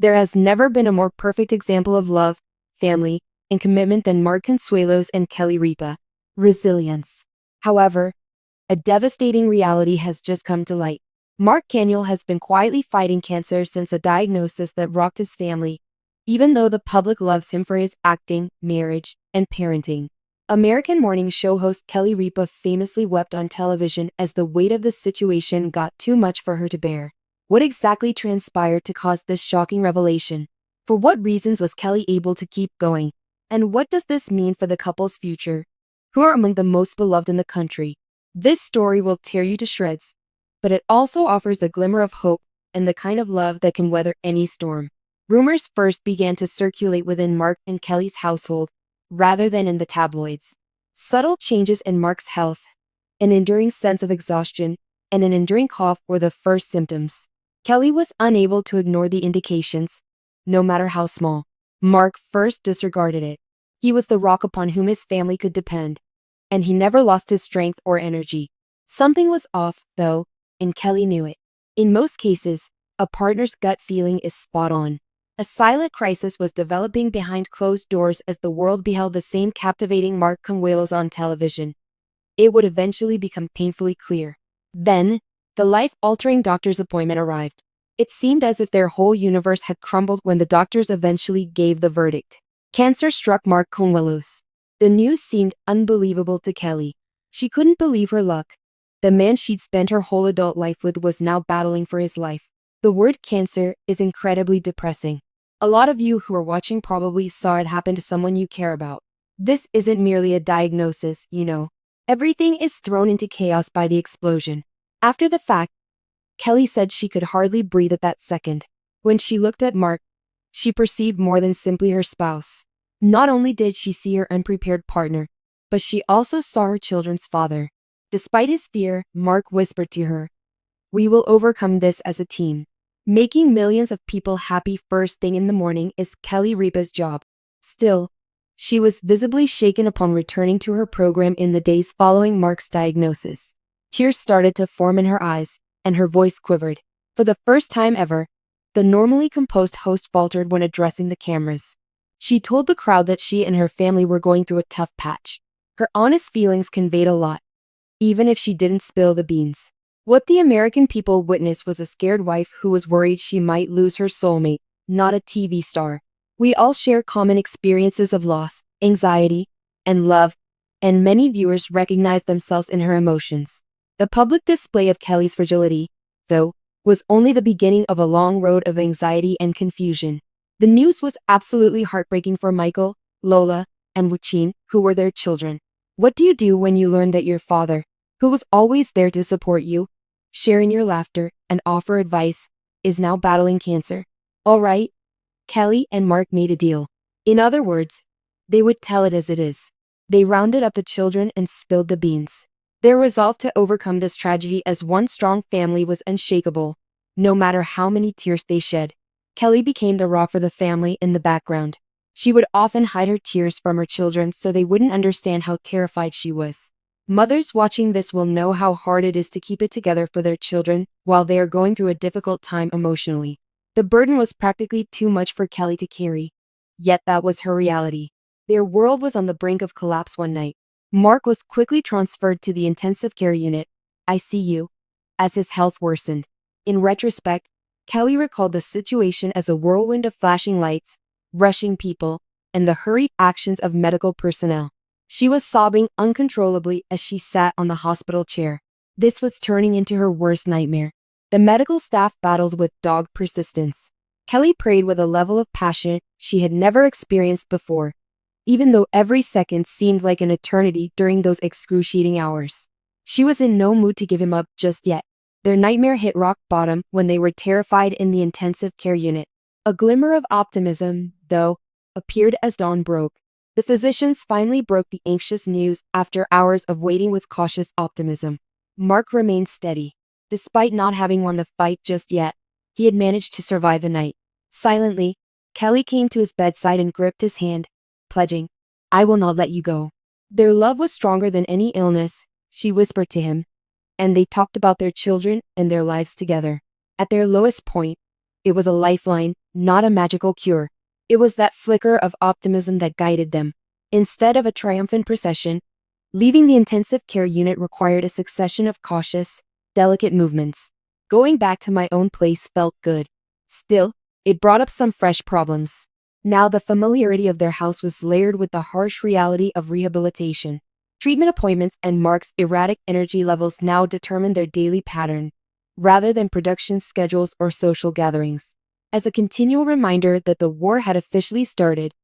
There has never been a more perfect example of love, family, and commitment than Mark Consuelos and Kelly Ripa. Resilience. However, a devastating reality has just come to light. Mark Caniel has been quietly fighting cancer since a diagnosis that rocked his family, even though the public loves him for his acting, marriage, and parenting. American morning show host Kelly Ripa famously wept on television as the weight of the situation got too much for her to bear. What exactly transpired to cause this shocking revelation? For what reasons was Kelly able to keep going? And what does this mean for the couple's future, who are among the most beloved in the country? This story will tear you to shreds, but it also offers a glimmer of hope and the kind of love that can weather any storm. Rumors first began to circulate within Mark and Kelly's household, rather than in the tabloids. Subtle changes in Mark's health, an enduring sense of exhaustion, and an enduring cough were the first symptoms. Kelly was unable to ignore the indications, no matter how small. Mark first disregarded it. He was the rock upon whom his family could depend, and he never lost his strength or energy. Something was off, though, and Kelly knew it. In most cases, a partner's gut feeling is spot on. A silent crisis was developing behind closed doors as the world beheld the same captivating Mark Consuelos on television. It would eventually become painfully clear. Then, the life-altering doctor's appointment arrived. It seemed as if their whole universe had crumbled when the doctors eventually gave the verdict. Cancer struck Mark Consuelos. The news seemed unbelievable to Kelly. She couldn't believe her luck. The man she'd spent her whole adult life with was now battling for his life. The word cancer is incredibly depressing. A lot of you who are watching probably saw it happen to someone you care about. This isn't merely a diagnosis, you know. Everything is thrown into chaos by the explosion. After the fact, Kelly said she could hardly breathe at that second. When she looked at Mark, she perceived more than simply her spouse. Not only did she see her unprepared partner, but she also saw her children's father. Despite his fear, Mark whispered to her, "We will overcome this as a team." Making millions of people happy first thing in the morning is Kelly Ripa's job. Still, she was visibly shaken upon returning to her program in the days following Mark's diagnosis. Tears started to form in her eyes, and her voice quivered. For the first time ever, the normally composed host faltered when addressing the cameras. She told the crowd that she and her family were going through a tough patch. Her honest feelings conveyed a lot, even if she didn't spill the beans. What the American people witnessed was a scared wife who was worried she might lose her soulmate, not a TV star. We all share common experiences of loss, anxiety, and love, and many viewers recognize themselves in her emotions. The public display of Kelly's fragility, though, was only the beginning of a long road of anxiety and confusion. The news was absolutely heartbreaking for Michael, Lola, and Wuchin, who were their children. What do you do when you learn that your father, who was always there to support you, share in your laughter, and offer advice, is now battling cancer? All right, Kelly and Mark made a deal. In other words, they would tell it as it is. They rounded up the children and spilled the beans. Their resolve to overcome this tragedy as one strong family was unshakable, no matter how many tears they shed. Kelly became the rock for the family in the background. She would often hide her tears from her children so they wouldn't understand how terrified she was. Mothers watching this will know how hard it is to keep it together for their children while they are going through a difficult time emotionally. The burden was practically too much for Kelly to carry. Yet that was her reality. Their world was on the brink of collapse one night. Mark was quickly transferred to the intensive care unit, ICU, as his health worsened. In retrospect, Kelly recalled the situation as a whirlwind of flashing lights, rushing people, and the hurried actions of medical personnel. She was sobbing uncontrollably as she sat on the hospital chair. This was turning into her worst nightmare. The medical staff battled with dogged persistence. Kelly prayed with a level of passion she had never experienced before, even though every second seemed like an eternity during those excruciating hours. She was in no mood to give him up just yet. Their nightmare hit rock bottom when they were terrified in the intensive care unit. A glimmer of optimism, though, appeared as dawn broke. The physicians finally broke the anxious news after hours of waiting with cautious optimism. Mark remained steady. Despite not having won the fight just yet, he had managed to survive the night. Silently, Kelly came to his bedside and gripped his hand, pledging, "I will not let you go." Their love was stronger than any illness, she whispered to him, and they talked about their children and their lives together. At their lowest point, It was a lifeline, not a magical cure. It was that flicker of optimism that guided them. Instead of a triumphant procession, leaving the intensive care unit required a succession of cautious, delicate movements. Going back to my own place felt good. Still, it brought up some fresh problems. Now the familiarity of their house was layered with the harsh reality of rehabilitation. Treatment appointments and Mark's erratic energy levels now determined their daily pattern, rather than production schedules or social gatherings. As a continual reminder that the war had officially started,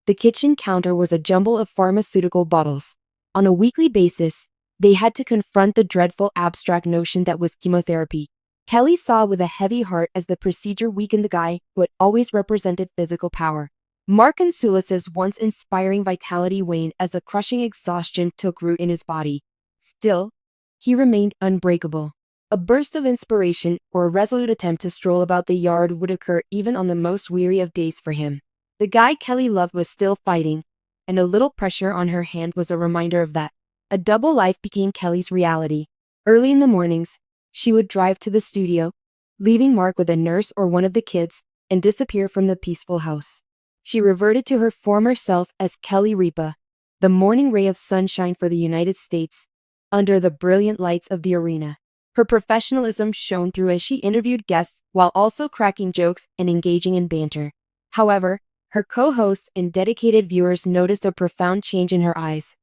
the kitchen counter was a jumble of pharmaceutical bottles. On a weekly basis, they had to confront the dreadful abstract notion that was chemotherapy. Kelly saw with a heavy heart as the procedure weakened the guy who had always represented physical power. Mark Consuelos' once inspiring vitality waned as a crushing exhaustion took root in his body. Still, he remained unbreakable. A burst of inspiration or a resolute attempt to stroll about the yard would occur even on the most weary of days for him. The guy Kelly loved was still fighting, and a little pressure on her hand was a reminder of that. A double life became Kelly's reality. Early in the mornings, she would drive to the studio, leaving Mark with a nurse or one of the kids, and disappear from the peaceful house. She reverted to her former self as Kelly Ripa, the morning ray of sunshine for the United States, under the brilliant lights of the arena. Her professionalism shone through as she interviewed guests while also cracking jokes and engaging in banter. However, her co-hosts and dedicated viewers noticed a profound change in her eyes,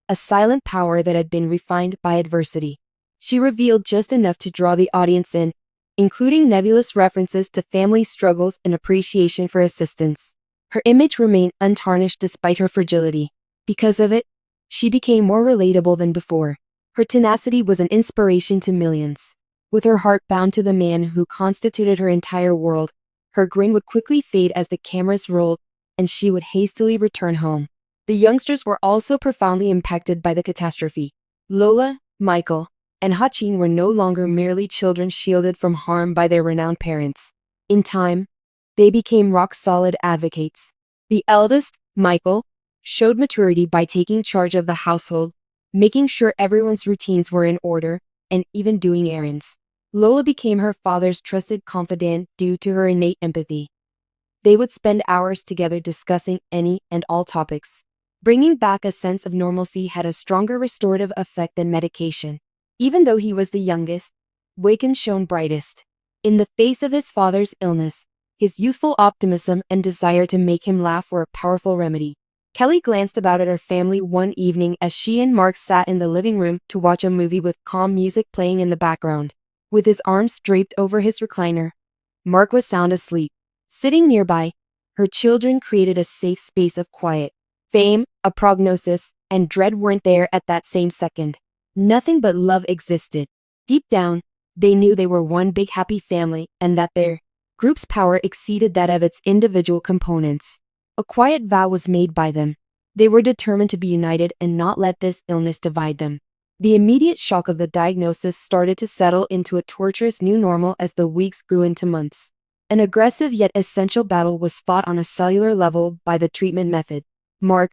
a silent power that had been refined by adversity. She revealed just enough to draw the audience in, including nebulous references to family struggles and appreciation for assistance. Her image remained untarnished despite her fragility. Because of it, she became more relatable than before. Her tenacity was an inspiration to millions. With her heart bound to the man who constituted her entire world, her grin would quickly fade as the cameras rolled, and she would hastily return home. The youngsters were also profoundly impacted by the catastrophe. Lola, Michael, and Hachin were no longer merely children shielded from harm by their renowned parents. In time, they became rock-solid advocates. The eldest, Michael, showed maturity by taking charge of the household, making sure everyone's routines were in order, and even doing errands. Lola became her father's trusted confidant due to her innate empathy. They would spend hours together discussing any and all topics. Bringing back a sense of normalcy had a stronger restorative effect than medication. Even though he was the youngest, Waken shone brightest. In the face of his father's illness, his youthful optimism and desire to make him laugh were a powerful remedy. Kelly glanced about at her family one evening as she and Mark sat in the living room to watch a movie with calm music playing in the background. With his arms draped over his recliner, Mark was sound asleep. Sitting nearby, her children created a safe space of quiet. Fame, a prognosis, and dread weren't there at that same second. Nothing but love existed. Deep down, they knew they were one big happy family and that their group's power exceeded that of its individual components. A quiet vow was made by them. They were determined to be united and not let this illness divide them. The immediate shock of the diagnosis started to settle into a torturous new normal as the weeks grew into months. An aggressive yet essential battle was fought on a cellular level by the treatment method. Mark,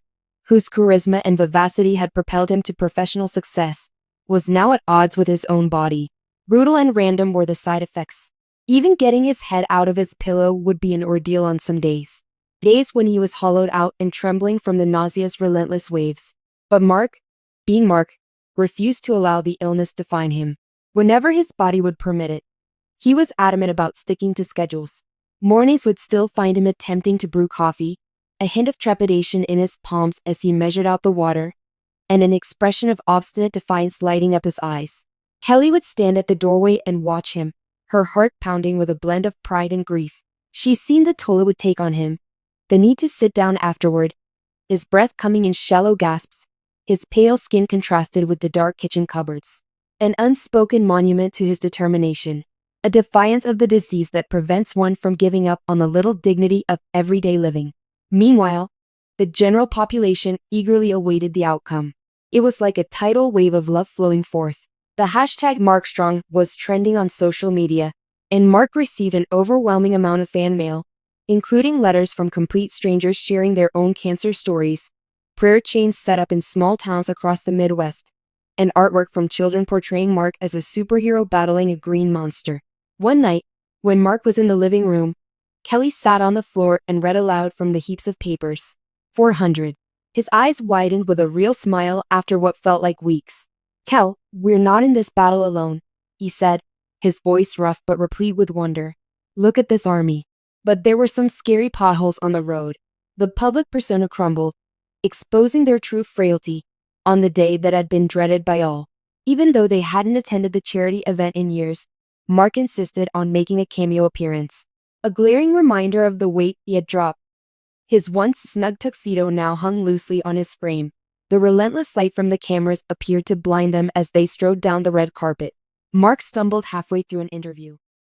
whose charisma and vivacity had propelled him to professional success, was now at odds with his own body. Brutal and random were the side effects. Even getting his head out of his pillow would be an ordeal on some days. Days when he was hollowed out and trembling from the nausea's relentless waves. But Mark, being Mark, refused to allow the illness to define him. Whenever his body would permit it, he was adamant about sticking to schedules. Mornings would still find him attempting to brew coffee, a hint of trepidation in his palms as he measured out the water, and an expression of obstinate defiance lighting up his eyes. Kelly would stand at the doorway and watch him, her heart pounding with a blend of pride and grief. She'd seen the toll it would take on him, the need to sit down afterward, his breath coming in shallow gasps, his pale skin contrasted with the dark kitchen cupboards. An unspoken monument to his determination, a defiance of the disease that prevents one from giving up on the little dignity of everyday living. Meanwhile, the general population eagerly awaited the outcome. It was like a tidal wave of love flowing forth. The hashtag #MarkStrong was trending on social media, and Mark received an overwhelming amount of fan mail, including letters from complete strangers sharing their own cancer stories, prayer chains set up in small towns across the Midwest, and artwork from children portraying Mark as a superhero battling a green monster. One night, When Mark was in the living room, Kelly sat on the floor and read aloud from the heaps of papers. 400. His eyes widened with a real smile after what felt like weeks. "Kel, we're not in this battle alone," he said, his voice rough but replete with wonder. "Look at this army." But there were some scary potholes on the road. The public persona crumbled, exposing their true frailty on the day that had been dreaded by all. Even though they hadn't attended the charity event in years, Mark insisted on making a cameo appearance, a glaring reminder of the weight he had dropped. His once snug tuxedo now hung loosely on his frame. The relentless light from the cameras appeared to blind them as they strode down the red carpet. Mark stumbled halfway through an interview.